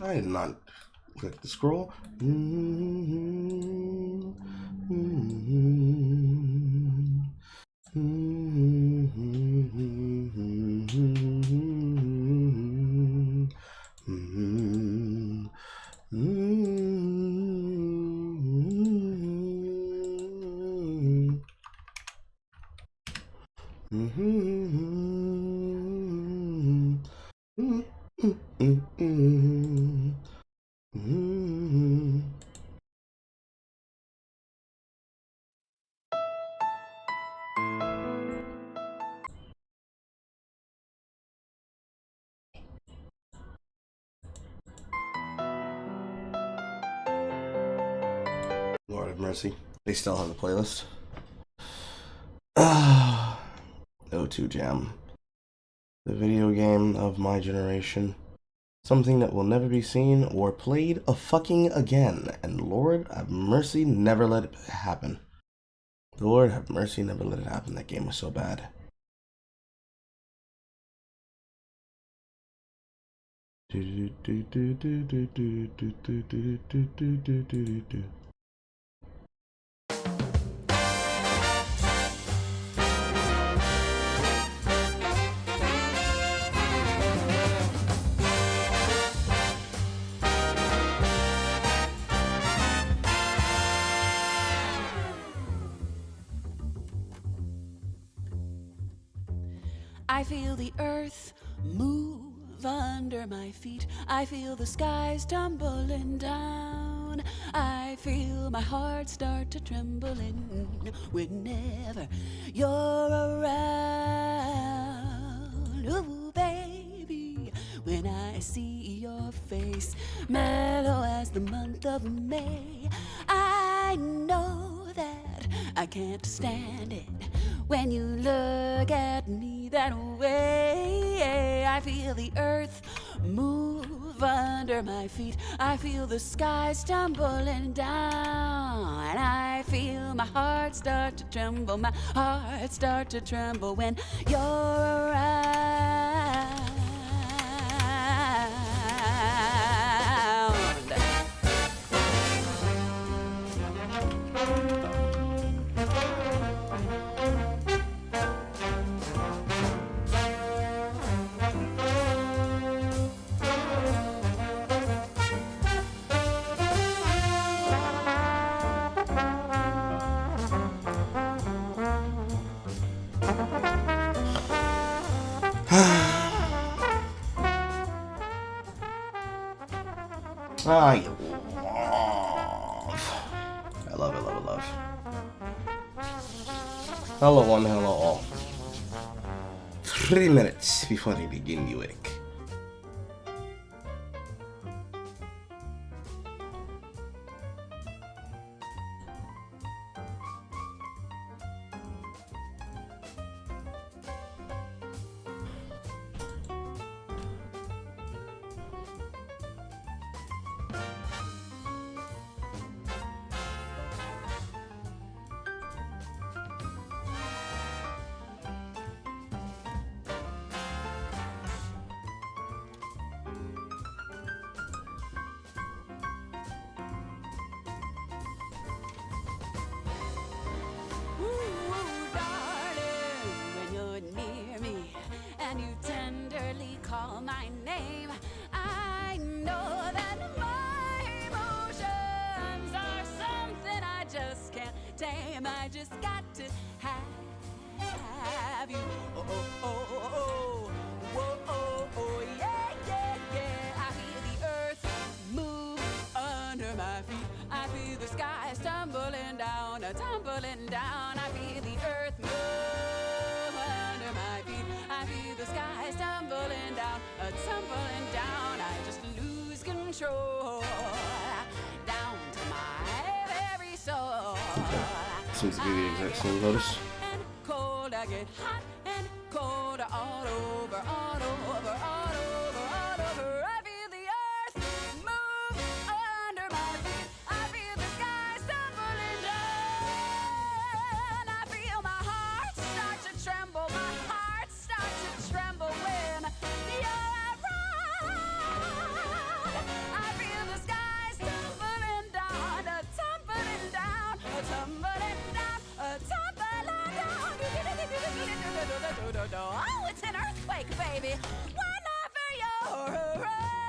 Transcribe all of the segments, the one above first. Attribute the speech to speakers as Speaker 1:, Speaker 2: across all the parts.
Speaker 1: I did not click the scroll. Lord have mercy. They still have the playlist. O2 Jam. The video game of my generation. Something that will never be seen or played a fucking again. And Lord have mercy, never let it happen. Lord have mercy, never let it happen. That game was so bad.
Speaker 2: I feel the earth move under my feet. I feel the skies tumbling down. I feel my heart start to trembling whenever you're around. Ooh, baby, when I see your face, mellow as the month of May, I know that I can't stand it when you look at me that way. I feel the earth move under my feet. I feel the skies tumbling down. And I feel my heart start to tremble. My heart start to tremble when you're around.
Speaker 1: I love it, love it, love. Hello one, hello all. 3 minutes before I begin the work.
Speaker 2: my name. I know that my emotions are something I just can't tame. I just got to have you. Oh, oh, oh, oh, oh. Whoa, oh, oh, yeah, yeah, yeah. I feel the earth move under my feet. I feel the sky tumbling down, tumbling down. I feel the earth move under my feet. I feel the sky tumbling down, tumbling down. I just lose control down to my very soul.
Speaker 1: Seems to be the exact same notice.
Speaker 2: And cold, I get hot and cold all over, all over, all over, all over. I feel the earth move under my feet. I feel the sky tumbling down. I feel my heart start to tremble. My heart starts to tremble when you're around. I feel the sky tumbling down, tumbling down, tumbling down, tumbling down. Oh, it's an earthquake, baby. Whenever you're around,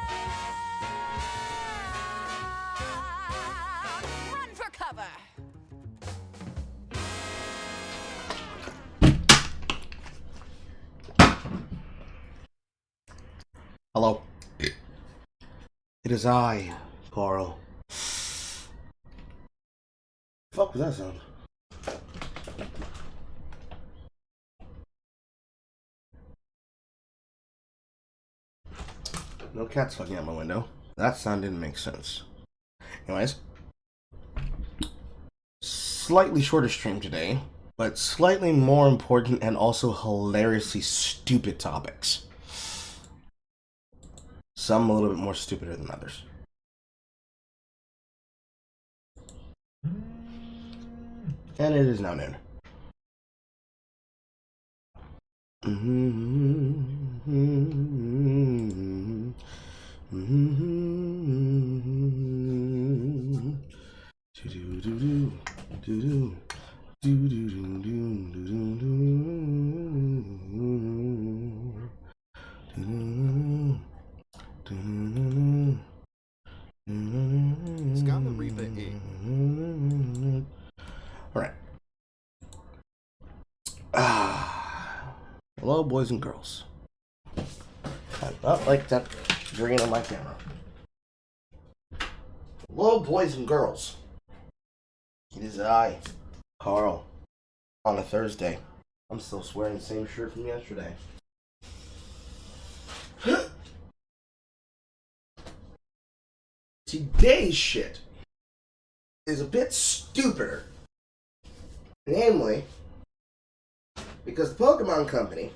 Speaker 2: run for cover.
Speaker 1: Hello. It is I, Carl. Fuck was that sound? No cats fucking out my window. That sound didn't make sense. Anyways, slightly shorter stream today, but slightly more important and also hilariously stupid topics. Some a little bit more stupider than others. And it is now noon.
Speaker 3: SkarletReaper Inc.
Speaker 1: Alright. Hello, boys and girls. I not like that drain on my camera. Hello, boys and girls. It is I, Carl, on a Thursday. I'm still wearing the same shirt from yesterday. Today's shit is a bit stupider. Namely, because the Pokemon Company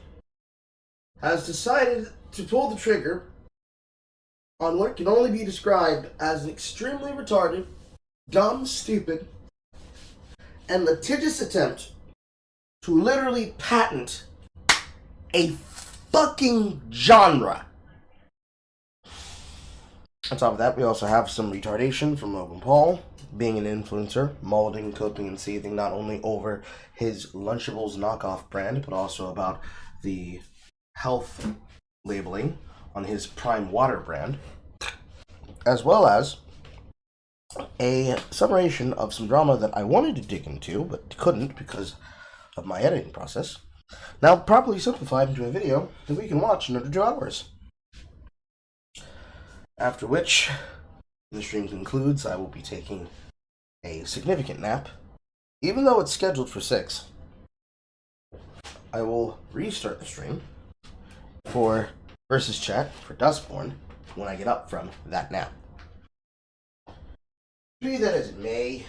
Speaker 1: has decided to pull the trigger on what can only be described as an extremely retarded, dumb, stupid, and litigious attempt to literally patent a fucking genre. On top of that, we also have some retardation from Logan Paul, being an influencer, molding, cooking, and seething not only over his Lunchables knockoff brand, but also about the health labeling on his Prime Water brand, as well as a summation of some drama that I wanted to dig into, but couldn't because of my editing process, now properly simplified into a video that we can watch in under 2 hours. After which, when the stream concludes, I will be taking a significant nap. Even though it's scheduled for 6, I will restart the stream for versus chat for Dustborn when I get up from that nap. Be that as it may,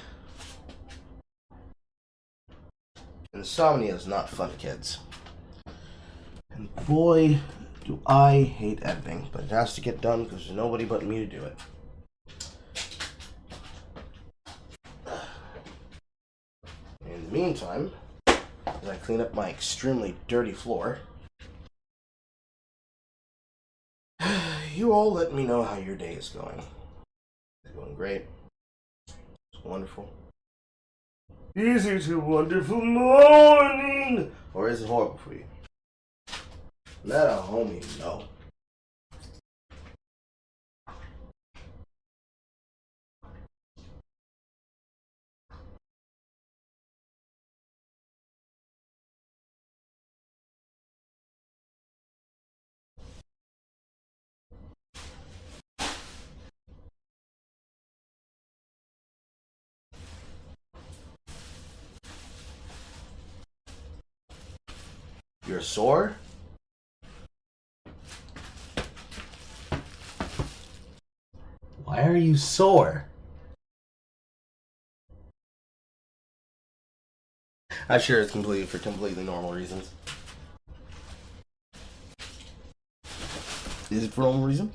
Speaker 1: insomnia is not fun, kids. And boy, do I hate editing, but it has to get done because there's nobody but me to do it. In the meantime, as I clean up my extremely dirty floor, you all let me know how your day is going. It's going great. It's wonderful. Easy to wonderful morning! Or is it horrible for you? Let a homie know. You're sore? Why are you sore? I'm sure it's for completely normal reasons. Is it for normal reasons?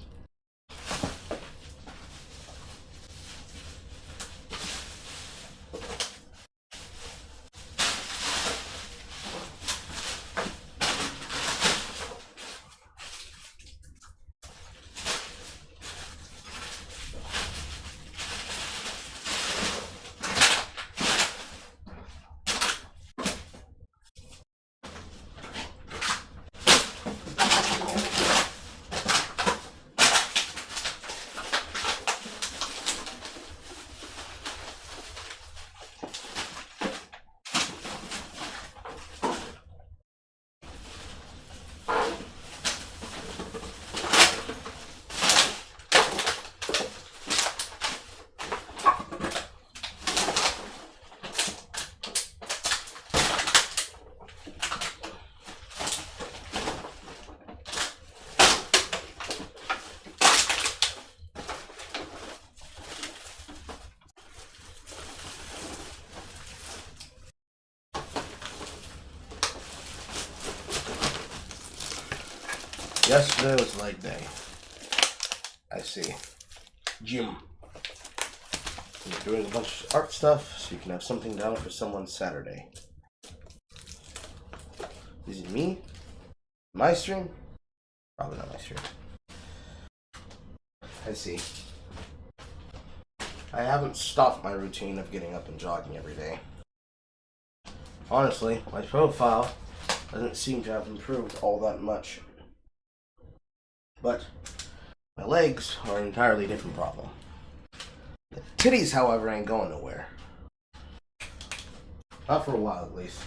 Speaker 1: Yesterday was leg day. I see. Gym. You're doing a bunch of art stuff, so you can have something done for someone Saturday. Is it me? My stream? Probably not my stream. I see. I haven't stopped my routine of getting up and jogging every day. Honestly, my profile doesn't seem to have improved all that much. But my legs are an entirely different problem. The titties, however, ain't going nowhere. Not for a while, at least.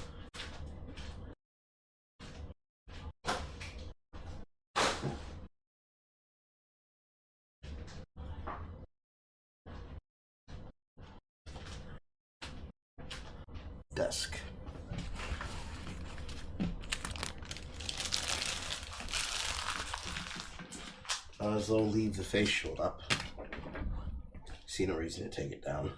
Speaker 1: Desk. Might as well leave the face shield up. See no reason to take it down.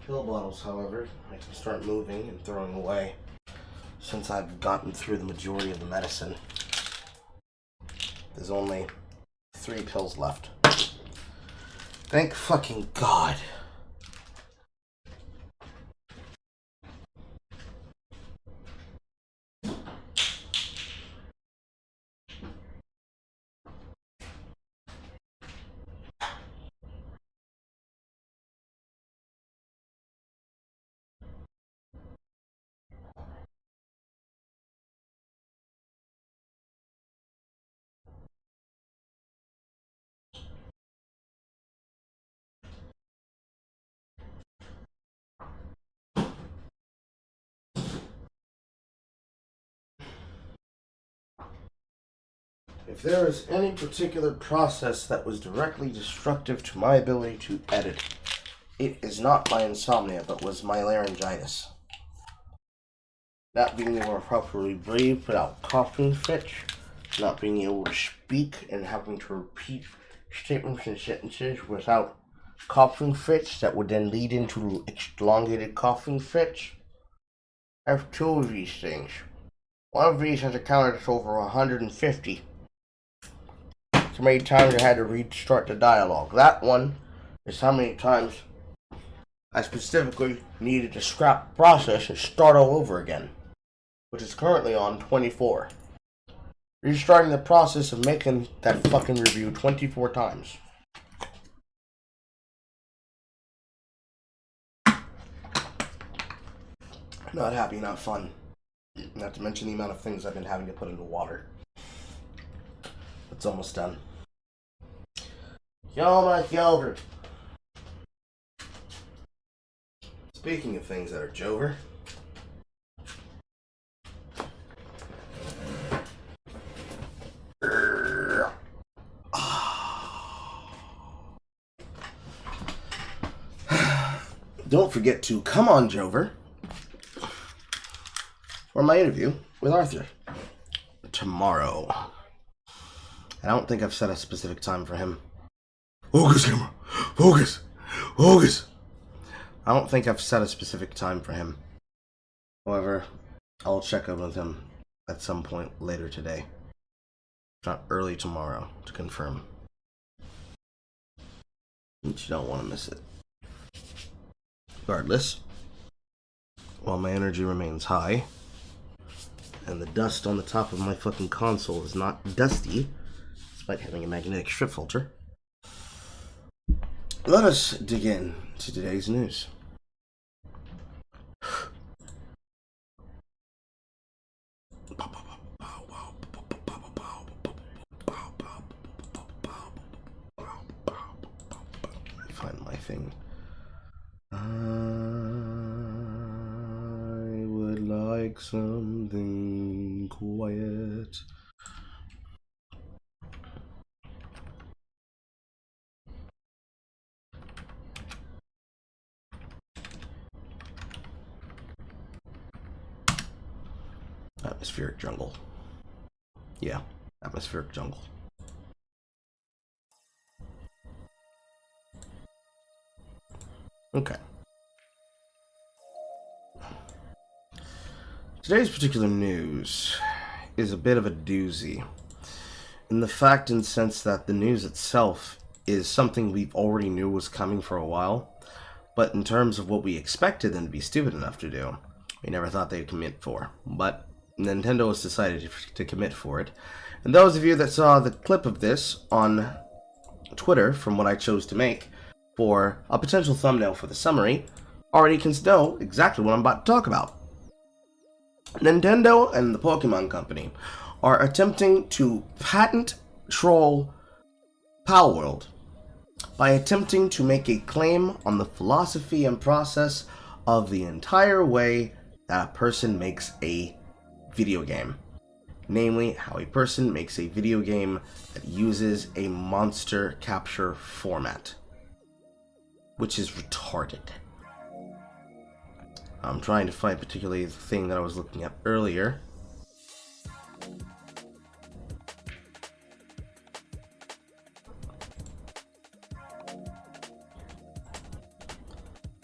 Speaker 1: Pill bottles, however, I can start moving and throwing away since I've gotten through the majority of the medicine. There's only 3 pills left. Thank fucking God. If there is any particular process that was directly destructive to my ability to edit, it is not my insomnia, but was my laryngitis. Not being able to properly breathe without coughing fits, not being able to speak and having to repeat statements and sentences without coughing fits that would then lead into elongated coughing fits. I have 2 of these things. One of these has a counter that's over 150. So many times I had to restart the dialogue. That one is how many times I specifically needed to scrap the process and start all over again, which is currently on 24. Restarting the process of making that fucking review 24 times. Not happy, not fun. Not to mention the amount of things I've been having to put into water. It's almost done. Almost over. Speaking of things that are Jover, don't forget to come on, Jover. for my interview with Arthur tomorrow. And I don't think I've set a specific time for him. Focus, camera. Focus. Focus. I don't think I've set a specific time for him. However, I'll check in with him at some point later today. If not early tomorrow to confirm. But you don't want to miss it. Regardless, while my energy remains high, and the dust on the top of my fucking console is not dusty, despite having a magnetic strip filter, let us dig in to today's news. Find my thing. I would like something quiet. Atmospheric jungle. Yeah, atmospheric jungle. Okay. Today's particular news is a bit of a doozy, in the fact and sense that the news itself is something we've already knew was coming for a while, but in terms of what we expected them to be stupid enough to do, we never thought they'd commit for. But Nintendo has decided to commit for it. And those of you that saw the clip of this on Twitter, from what I chose to make for a potential thumbnail for the summary, already can know exactly what I'm about to talk about. Nintendo and the Pokemon Company are attempting to patent troll Palworld by attempting to make a claim on the philosophy and process of the entire way that a person makes a video game. Namely, how a person makes a video game that uses a monster capture format, which is retarded. I'm trying to find particularly the thing that I was looking at earlier.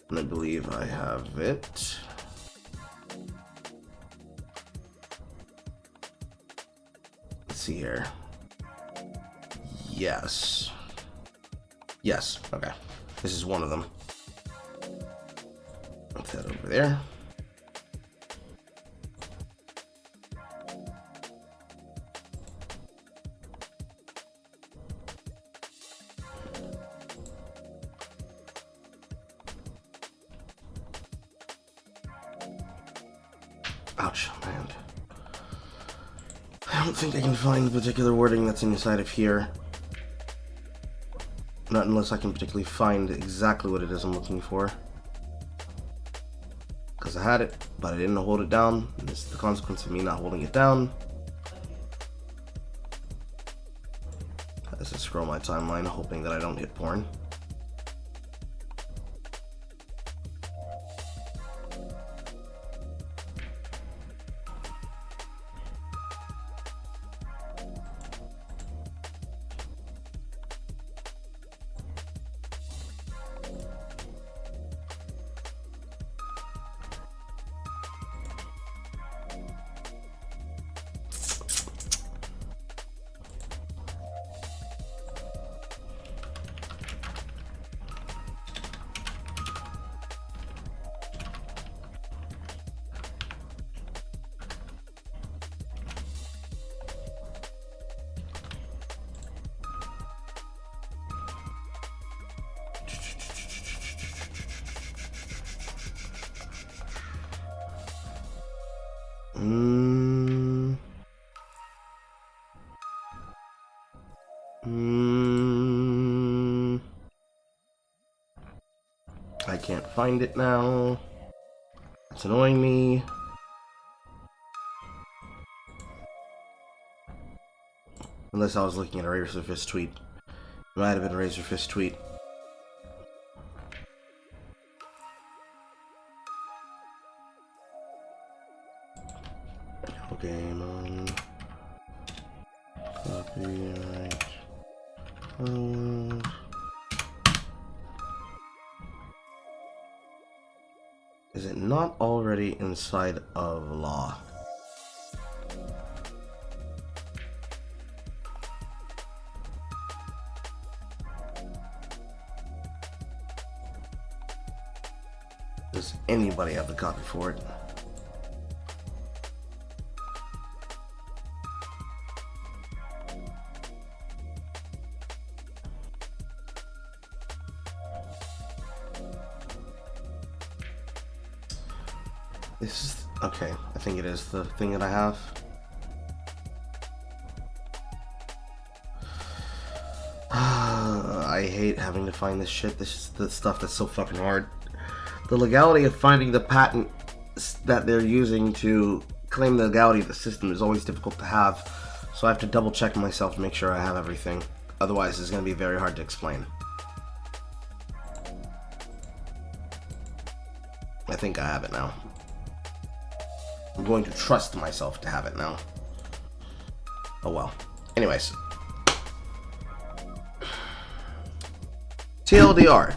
Speaker 1: And I believe I have it. Let's see here. Yes. Yes, okay. This is one of them. Put that over there. Ouch, man. I don't think I can find the particular wording that's inside of here. Not unless I can particularly find exactly what it is I'm looking for. Because I had it, but I didn't hold it down. And this is the consequence of me not holding it down. I just scroll my timeline, hoping that I don't hit porn. I can't find it now. It's annoying me. Unless I was looking at a Razorfist tweet. It might have been a Razorfist tweet. Pokemon. Copyright. Palworld. Is it not already inside of law? Does anybody have the copy for it? This is okay. I think it is the thing that I have. I hate having to find this shit. This is the stuff that's so fucking hard. The legality of finding the patent that they're using to claim the legality of the system is always difficult to have. So I have to double check myself to make sure I have everything. Otherwise, it's going to be very hard to explain. I think I have it now. I'm going to trust myself to have it now. Oh well. Anyways. TLDR.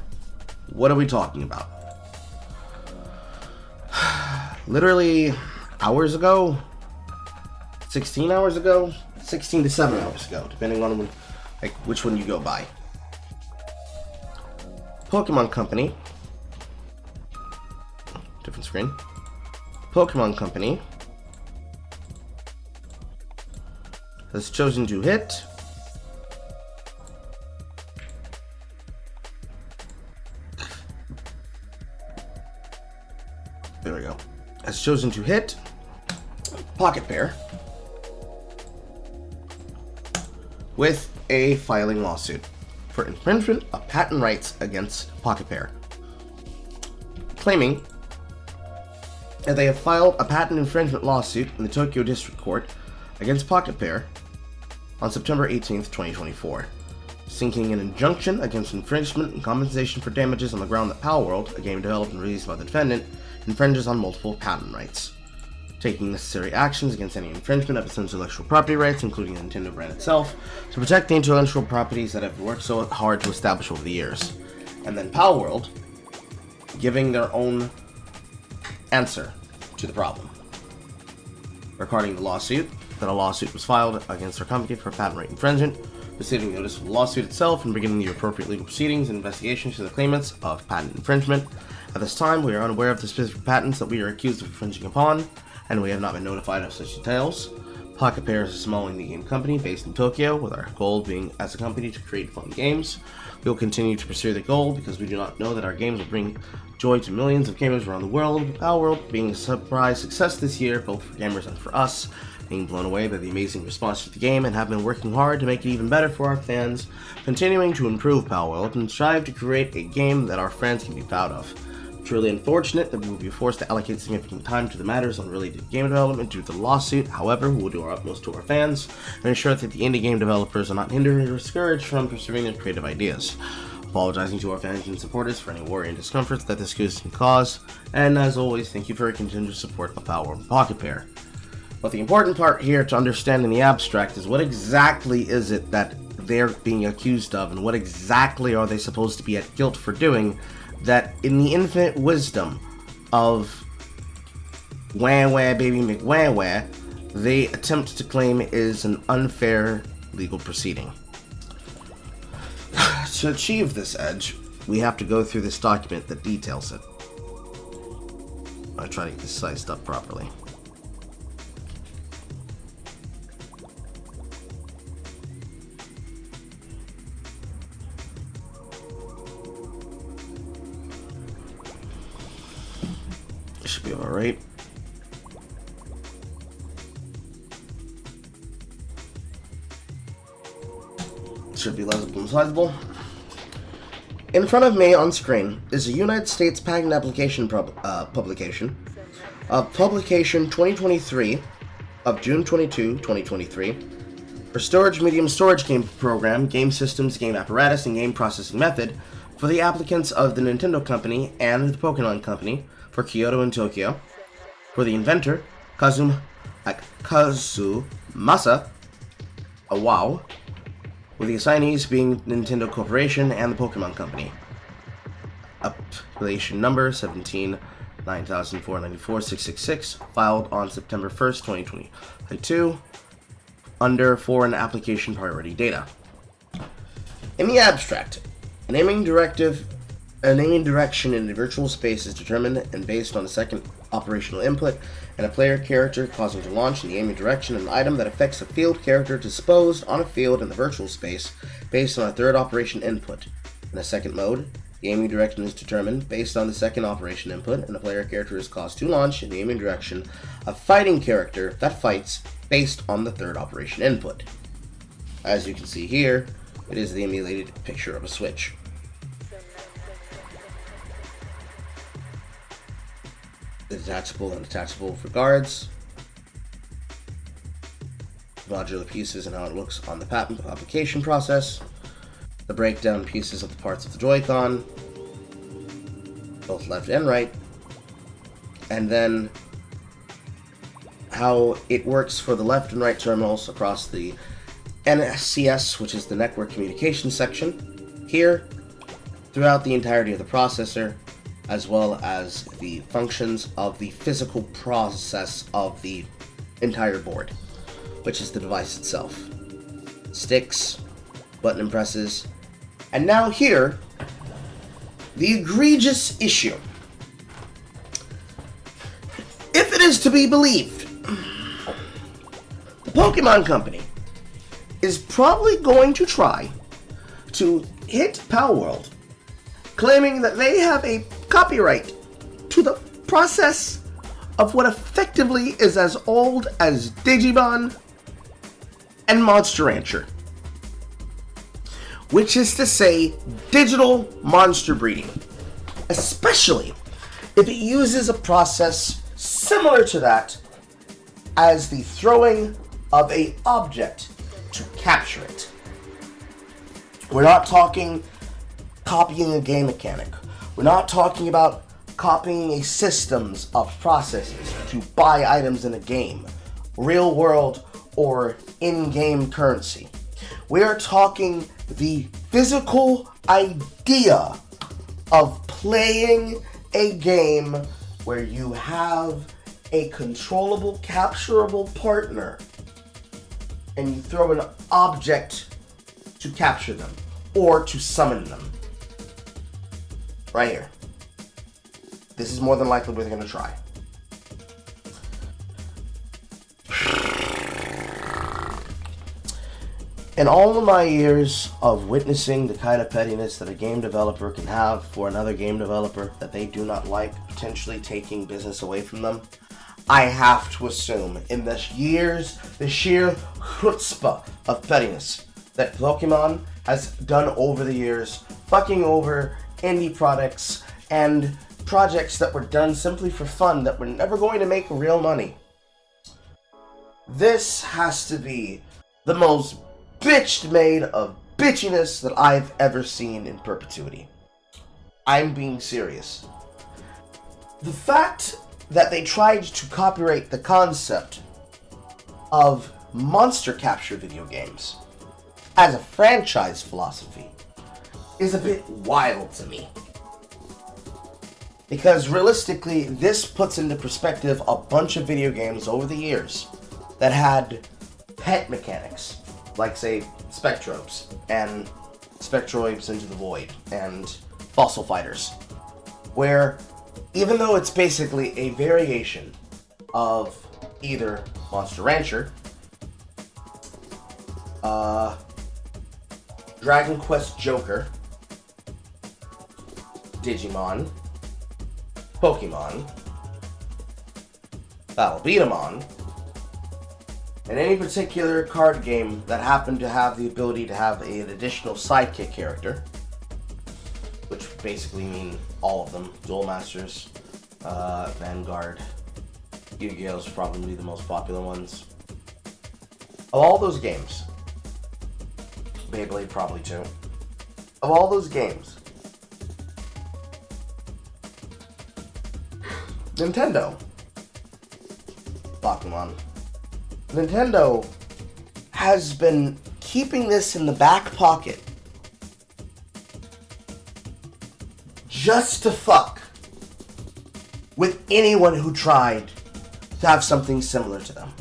Speaker 1: What are we talking about? Literally hours ago? 16 hours ago? 16 to 7 hours ago, depending on when, like, which one you go by. Pokemon Company. Different screen. Pokemon Company has chosen to hit Pocket Pair with a filing lawsuit for infringement of patent rights against Pocket Pair, claiming that they have filed a patent infringement lawsuit in the Tokyo District Court against Pocket Pair on September 18th, 2024, seeking an injunction against infringement and compensation for damages on the ground that Palworld, a game developed and released by the defendant, infringes on multiple patent rights, taking necessary actions against any infringement of its intellectual property rights, including the Nintendo brand itself, to protect the intellectual properties that have worked so hard to establish over the years. And then Palworld giving their own answer to the problem regarding the lawsuit, that a lawsuit was filed against their company for patent right infringement, receiving notice of the lawsuit itself and beginning the appropriate legal proceedings and investigations to the claimants of patent infringement. At this time, we are unaware of the specific patents that we are accused of infringing upon, and we have not been notified of such details. Pocket Pair is a small indie game company based in Tokyo, with our goal being as a company to create fun games. We will continue to pursue the goal because we do not know that our games will bring joy to millions of gamers around the world, with Palworld being a surprise success this year, both for gamers and for us, being blown away by the amazing response to the game and have been working hard to make it even better for our fans, continuing to improve Palworld and strive to create a game that our friends can be proud of. Truly unfortunate that we will be forced to allocate significant time to the matters unrelated to game development due to the lawsuit. However, we will do our utmost to our fans and ensure that the indie game developers are not hindered or discouraged from pursuing their creative ideas. Apologizing to our fans and supporters for any worry and discomforts that this news can cause, and as always, thank you for your continued support of Palworld and Pocket Pair. But the important part here to understand in the abstract is what exactly is it that they're being accused of, and what exactly are they supposed to be at guilt for doing that, in the infinite wisdom of wah wah baby McWah wah, they attempt to claim is an unfair legal proceeding. To achieve this edge, we have to go through this document that details it. I try to get this sized up properly. Should be alright. Should be legible and sizable. In front of me on screen is a United States Patent Application publication of Publication 2023 of June 22, 2023 for Storage Medium Storage Game Program, Game Systems, Game Apparatus, and Game Processing Method for the applicants of the Nintendo Company and the Pokemon Company for Kyoto and Tokyo, for the inventor, Kazuma Kazumasa, a WoW, with the assignees being Nintendo Corporation and the Pokemon Company. Appellation number 17-9494-666, filed on September 1st, 2022, under Foreign Application Priority Data. In the abstract, a naming direction in the virtual space is determined and based on the second operational input and a player character causing to launch in the aiming direction an item that affects a field character disposed on a field in the virtual space based on a third operation input. In the second mode, the aiming direction is determined based on the second operation input and a player character is caused to launch in the aiming direction a fighting character that fights based on the third operation input. As you can see here, it is the emulated picture of a Switch. The detachable and detachable for guards, modular pieces and how it looks on the patent application process, the breakdown pieces of the parts of the Joy-Con, both left and right, and then how it works for the left and right terminals across the NSCS, which is the network communication section, here, throughout the entirety of the processor, as well as the functions of the physical process of the entire board, which is the device itself. Sticks, button and presses, and now here, the egregious issue. If it is to be believed, the Pokemon Company is probably going to try to hit Palworld, claiming that they have a copyright to the process of what effectively is as old as Digimon and Monster Rancher, which is to say digital monster breeding, especially if it uses a process similar to that as the throwing of an object to capture it. We're not talking copying a game mechanic. We're not talking about copying a systems of processes to buy items in a game, real world or in-game currency. We are talking the physical idea of playing a game where you have a controllable, capturable partner and you throw an object to capture them or to summon them. Right here. This is more than likely what they're going to try. In all of my years of witnessing the kind of pettiness that a game developer can have for another game developer that they do not like, potentially taking business away from them, I have to assume in the sheer chutzpah of pettiness that Pokemon has done over the years, fucking over indie products and projects that were done simply for fun that were never going to make real money. This has to be the most bitched made of bitchiness that I've ever seen in perpetuity. I'm being serious. The fact that they tried to copyright the concept of monster capture video games as a franchise philosophy is a bit wild to me. Because realistically, this puts into perspective a bunch of video games over the years that had pet mechanics, like say Spectrobes and Spectroids Into the Void and Fossil Fighters, where even though it's basically a variation of either Monster Rancher, Dragon Quest Joker, Digimon, Pokemon, Battle Beatamon, and any particular card game that happened to have the ability to have an additional sidekick character, which basically mean all of them, Duel Masters, Vanguard, Yu-Gi-Oh's probably the most popular ones. Of all those games, Beyblade probably too, of all those games, Nintendo, Pokemon, Nintendo has been keeping this in the back pocket just to fuck with anyone who tried to have something similar to them.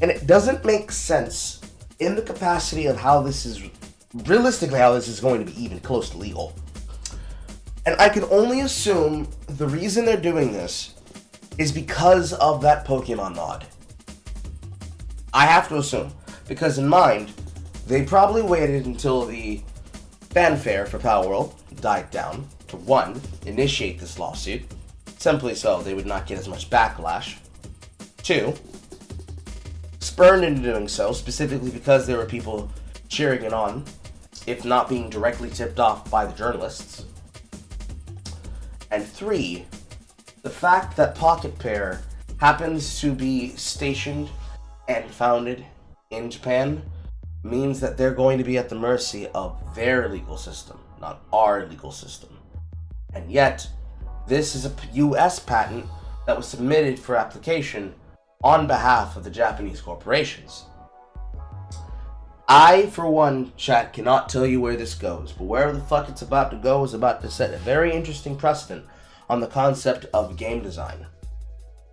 Speaker 1: And it doesn't make sense in the capacity of how this is, realistically, how this is going to be even close to legal. And I can only assume the reason they're doing this is because of that Pokemon nod. I have to assume. Because in mind, they probably waited until the fanfare for Palworld died down to 1, initiate this lawsuit, simply so they would not get as much backlash. 2, spurned into doing so, specifically because there were people cheering it on, if not being directly tipped off by the journalists. And 3, the fact that Pocket Pair happens to be stationed and founded in Japan means that they're going to be at the mercy of their legal system, not our legal system. And yet, this is a US patent that was submitted for application on behalf of the Japanese corporations. I, for one, chat, cannot tell you where this goes, but wherever the fuck it's about to go is about to set a very interesting precedent on the concept of game design.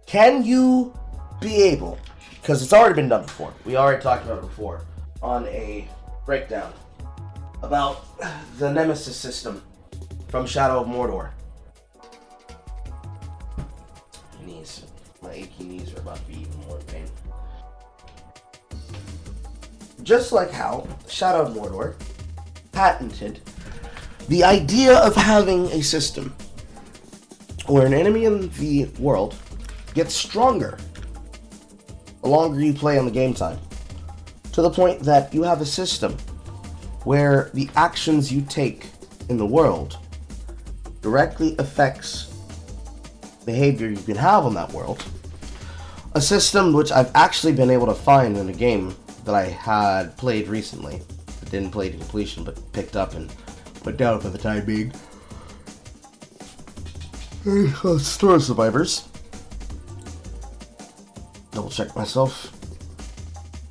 Speaker 1: Can you be able, because it's already been done before, we already talked about it before, on a breakdown about the Nemesis system from Shadow of Mordor. Knees. My achy knees are about to be even more in pain. Just like how Shadow of Mordor patented the idea of having a system where an enemy in the world gets stronger the longer you play on the game time, to the point that you have a system where the actions you take in the world directly affects behavior you can have on that world. A system which I've actually been able to find in a game that I had played recently. I didn't play to completion, but picked up and put down for the time being. Store Survivors. Double check myself.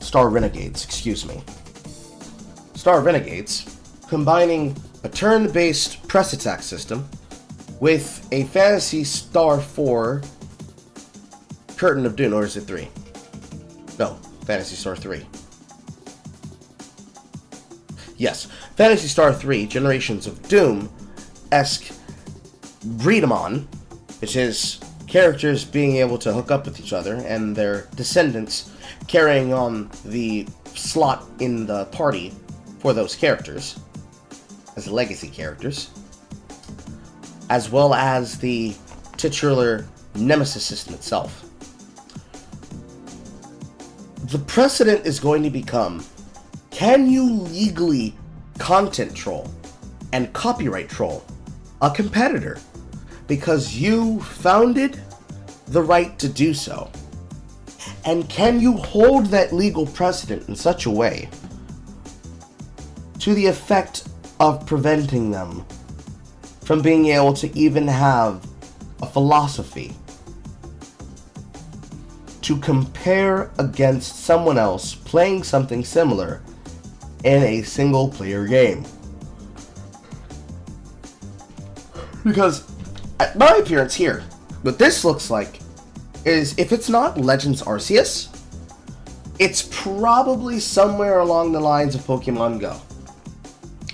Speaker 1: Star Renegades, excuse me. Star Renegades, combining a turn-based press attack system with a Phantasy Star 4 Curtain of Doom, or is it 3? No, Phantasy Star 3. Yes, Phantasy Star 3, Generations of Doom-esque Breedamon, which is characters being able to hook up with each other and their descendants carrying on the slot in the party for those characters as legacy characters, as well as the titular Nemesis system itself. The precedent is going to become, can you legally content troll and copyright troll a competitor because you founded the right to do so? And can you hold that legal precedent in such a way to the effect of preventing them from being able to even have a philosophy to compare against someone else playing something similar in a single player game? Because at my appearance here, what this looks like is, if it's not Legends Arceus, it's probably somewhere along the lines of Pokemon Go,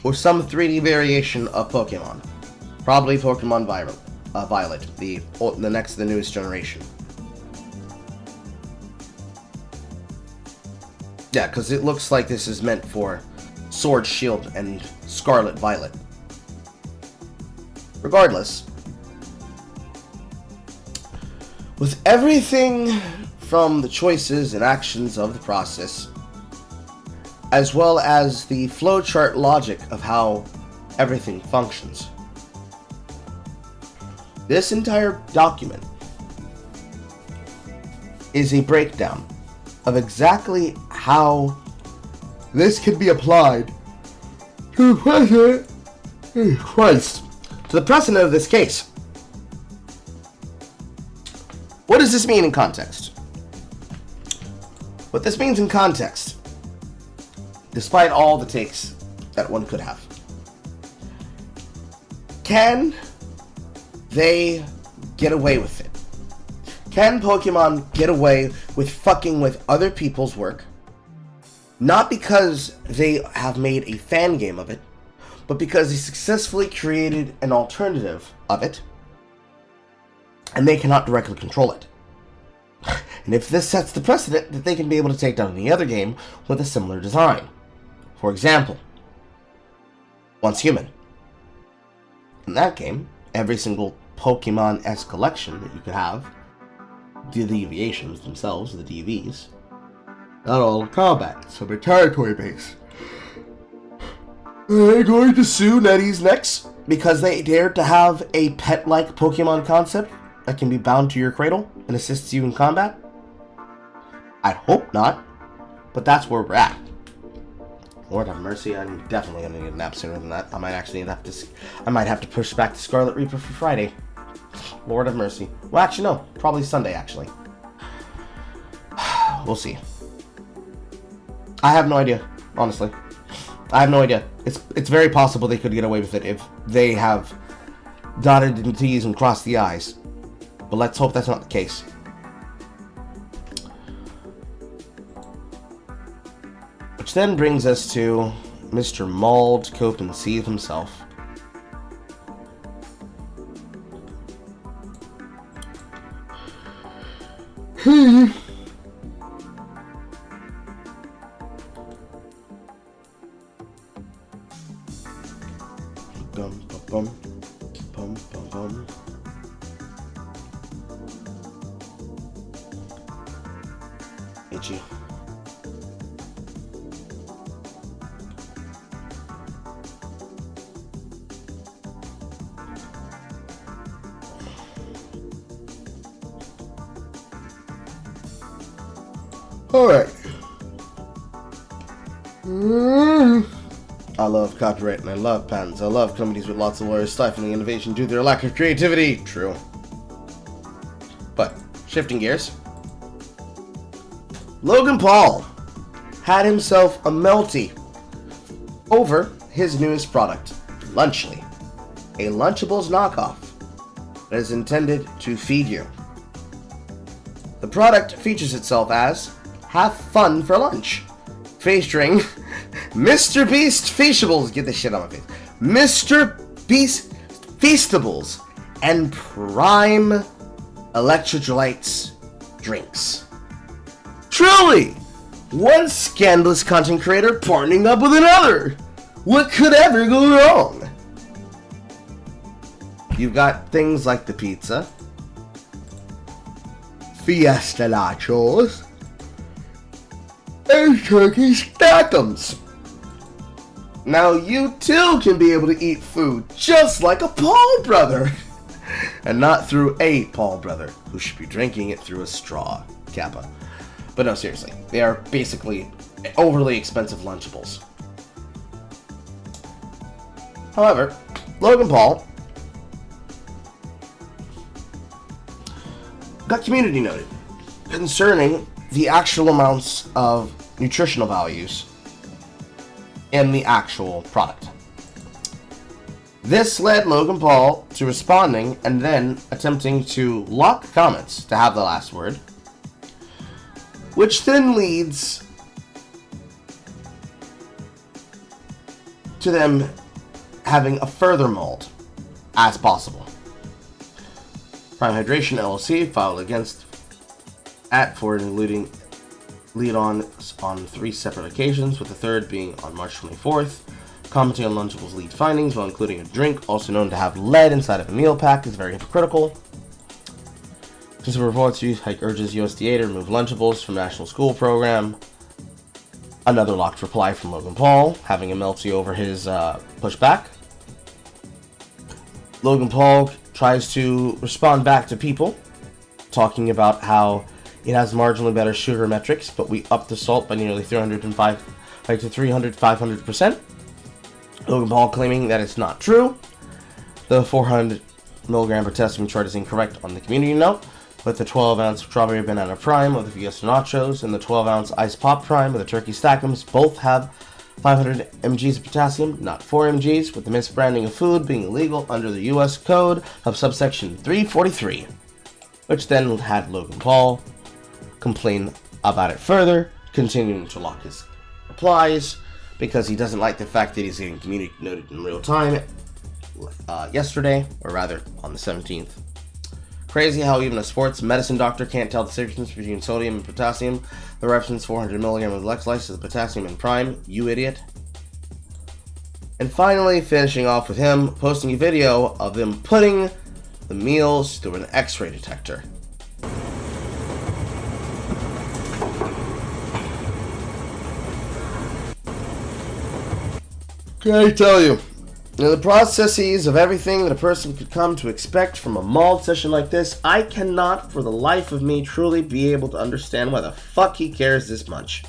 Speaker 1: or some 3D variation of Pokemon. Probably Pokemon Violet, the next, the newest generation. Yeah, because it looks like this is meant for Sword, Shield, and Scarlet Violet. Regardless, with everything from the choices and actions of the process, as well as the flowchart logic of how everything functions, this entire document is a breakdown of exactly how this can be applied to the precedent of this case. What does this mean in context? What this means in context, despite all the takes that one could have, can they get away with it? Can Pokemon get away with fucking with other people's work? Not because they have made a fan game of it, but because they successfully created an alternative of it, and they cannot directly control it. And if this sets the precedent that they can be able to take down any other game with a similar design. For example, Once Human. In that game, every single Pokemon-esque collection that you could have, the deviations themselves, the DVs, not all combat, so they're territory based. They're going to sue NetEase next because they dared to have a pet-like Pokemon concept that can be bound to your cradle and assists you in combat? I hope not, but that's where we're at. Lord have mercy, I'm definitely gonna need a nap sooner than that. I might have to push back to SkarletReaper for Friday. Lord have mercy. Well, actually, no. Probably Sunday, actually. We'll see. I have no idea, honestly. I have no idea. It's very possible they could get away with it if they have dotted the T's and crossed the I's. But let's hope that's not the case. Which then brings us to Mr. Mauled Cope and Seethe himself. Bum, bum, bum, bum, bum. Itchy. Alright. I love copyright and I love patents. I love companies with lots of lawyers stifling innovation due to their lack of creativity. True. But, shifting gears. Logan Paul had himself a melty over his newest product, Lunchly. A Lunchables knockoff that is intended to feed you. The product features itself as have fun for lunch, featuring Mr. Beast Feastables, get this shit on my face, Mr. Beast Feastables, and Prime Electrolytes drinks. Truly, one scandalous content creator partnering up with another. What could ever go wrong? You've got things like the pizza, Fiesta Nachos, and turkey stackums. Now you too can be able to eat food just like a Paul brother. And not through a Paul brother, who should be drinking it through a straw. Kappa. But no, seriously. They are basically overly expensive Lunchables. However, Logan Paul got community noted concerning the actual amounts of nutritional values in the actual product. This led Logan Paul to responding and then attempting to lock comments to have the last word, which then leads to them having a further mold as possible. Prime Hydration LLC filed against for eluding lead on 3 separate occasions, with the third being on March 24th. Commenting on Lunchables' lead findings while including a drink, also known to have lead inside of a meal pack, is very hypocritical. Consumer Reports urges USDA to remove Lunchables from National School Program. Another locked reply from Logan Paul, having a melty over his pushback. Logan Paul tries to respond back to people, talking about how it has marginally better sugar metrics, but we upped the salt by nearly 500%. Logan Paul claiming that it's not true. The 400 milligram per testament chart is incorrect on the community note. with the 12-ounce strawberry banana prime of the Fiesta Nachos and the 12-ounce ice pop prime of the turkey stackums. Both have 500 mgs of potassium, not 4 mgs, with the misbranding of food being illegal under the U.S. Code of subsection 343, which then had Logan Paul complain about it further, continuing to lock his replies because he doesn't like the fact that he's getting community noted in real time yesterday, or rather on the 17th. Crazy how even a sports medicine doctor can't tell the difference between sodium and potassium. The reference 400 milligrams of electrolytes is potassium and prime, you idiot. And finally, finishing off with him posting a video of them putting the meals through an X-ray detector. Can I tell you? In the processes of everything that a person could come to expect from a mauled session like this, I cannot for the life of me truly be able to understand why the fuck he cares this much.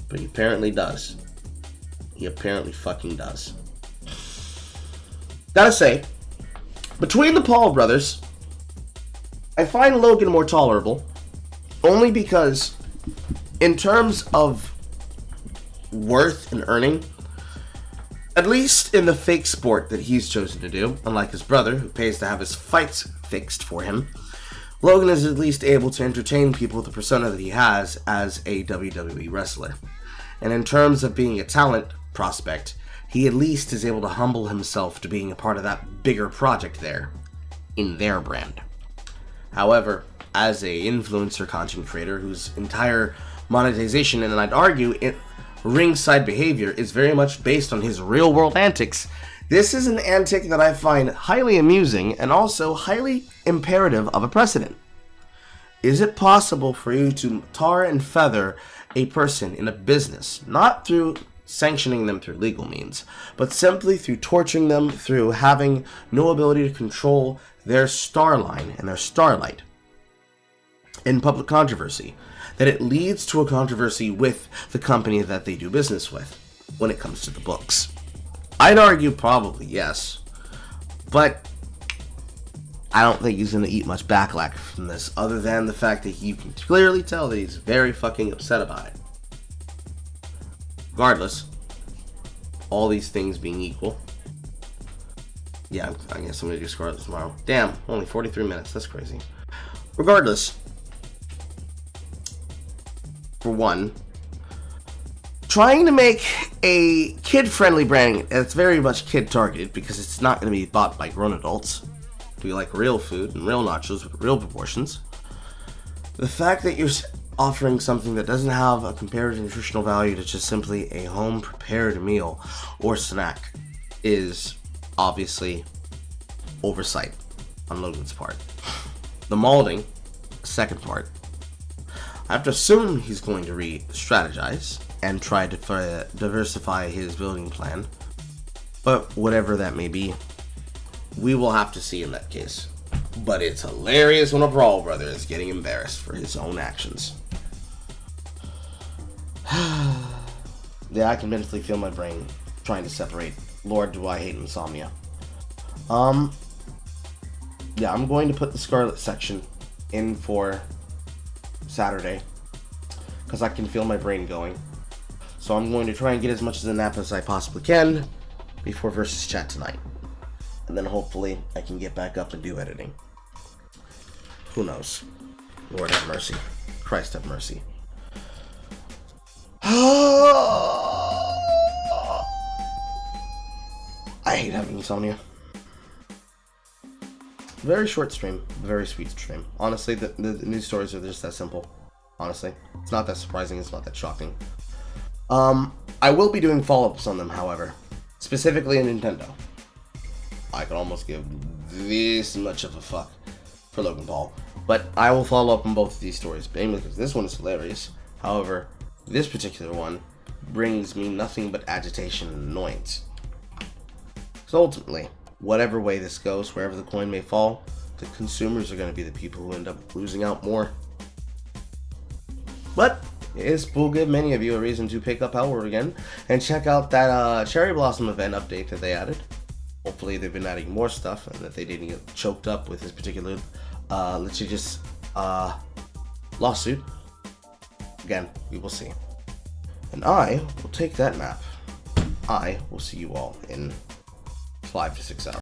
Speaker 1: But he apparently does. He apparently fucking does. Gotta say, between the Paul brothers, I find Logan more tolerable, only because in terms of worth and earning, at least in the fake sport that he's chosen to do, unlike his brother, who pays to have his fights fixed for him, Logan is at least able to entertain people with the persona that he has as a WWE wrestler. And in terms of being a talent prospect, he at least is able to humble himself to being a part of that bigger project there, in their brand. However, as a influencer content creator whose entire monetization, and I'd argue it, ringside behavior is very much based on his real-world antics, this is an antic that I find highly amusing and also highly imperative of a precedent. Is it possible for you to tar and feather a person in a business, not through sanctioning them through legal means, but simply through torturing them, through having no ability to control their star line and their starlight in public controversy, that it leads to a controversy with the company that they do business with when it comes to the books? I'd argue probably yes, but I don't think he's going to eat much backlash from this, other than the fact that you can clearly tell that he's very fucking upset about it. Regardless, all these things being equal, yeah, I guess I'm going to do Scarlet tomorrow. Damn, only 43 minutes, that's crazy. Regardless, for one, trying to make a kid-friendly branding that's very much kid-targeted, because it's not going to be bought by grown adults who like real food and real nachos with real proportions. The fact that you're offering something that doesn't have a comparative nutritional value to just simply a home-prepared meal or snack is obviously oversight on Logan's part. The molding, second part, I have to assume he's going to re-strategize and try to diversify his building plan. But whatever that may be, we will have to see in that case. But it's hilarious when a Brawl brother is getting embarrassed for his own actions. Yeah, I can mentally feel my brain trying to separate. Lord, do I hate insomnia. Yeah, I'm going to put the Scarlet section in for Saturday, because I can feel my brain going. So I'm going to try and get as much of the nap as I possibly can before versus chat tonight. And then hopefully I can get back up and do editing. Who knows? Lord have mercy. Christ have mercy. I hate having insomnia. Very short stream, very sweet stream. Honestly, the news stories are just that simple. Honestly, it's not that surprising, it's not that shocking. I will be doing follow-ups on them, however. Specifically in Nintendo. I could almost give this much of a fuck for Logan Paul. But I will follow up on both of these stories, mainly because this one is hilarious. However, this particular one brings me nothing but agitation and annoyance. So ultimately, whatever way this goes, wherever the coin may fall, the consumers are going to be the people who end up losing out more. But this will give many of you a reason to pick up Palworld again and check out that Cherry Blossom event update that they added. Hopefully they've been adding more stuff and that they didn't get choked up with this particular literally just lawsuit. Again, we will see. And I will take that map. I will see you all in 5 to 6 hours.